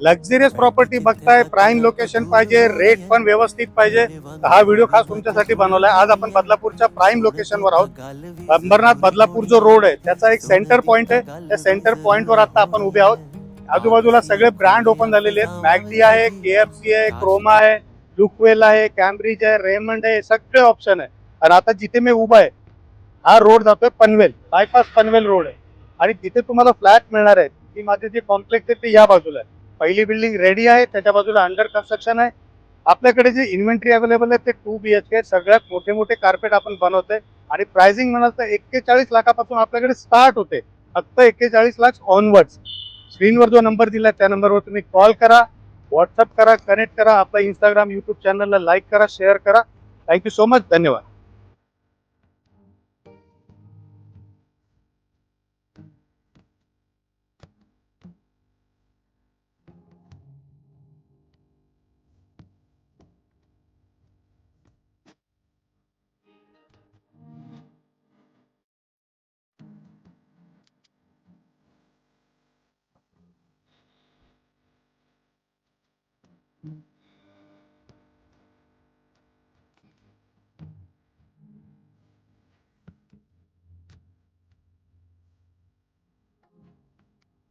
Luxurious property बघताय, prime location पाहिजे, rate पण व्यवस्थित पाहिजे, तर हा व्हिडिओ खास तुमच्यासाठी बनवलाय. आज आपण बदलापूरच्या प्राईम लोकेशनवर आहोत. अंबरनाथ बदलापूर जो रोड आहे त्याचा एक सेंटर पॉइंट आहे. त्या सेंटर पॉइंट वर आता आपण उभे आहोत. आजूबाजूला सगळे ब्रँड ओपन झालेले आहेत. मॅगडी आहे, KFC आहे, क्रोमा आहे, लुकवेल आहे, कॅम्ब्रिज आहे, रेमंड आहे, सगळे ऑप्शन आहे. आणि आता जिथे मी उभा आहे हा रोड जातोय पनवेल, बायपास पनवेल रोड आहे. आणि तिथे तुम्हाला फ्लॅट मिळणार आहेत. की माझे जे कॉम्प्लेक्स आहे ते या बाजूला आहे. पहिली बिल्डिंग रेडी आहे, त्याच्या बाजूला अंडर कन्स्ट्रक्शन आहे. आपल्याकडे जे इन्व्हेंटरी अवेलेबल आहे ते 2 BHK, सगळ्यात मोठे मोठे कार्पेट आपण बनवतोय. आणि प्राइसिंग म्हणाल तर 41 लाखापासून आपल्याकडे स्टार्ट होते. फक्त 41 लाख ऑनवर्ड. स्क्रीनवर जो नंबर दिला त्या नंबरवर तुम्ही कॉल करा, व्हॉट्सअप करा, कनेक्ट करा. आपला इंस्टाग्राम, युट्यूब चॅनलला लाईक करा, शेअर करा. Thank you so much. धन्यवाद.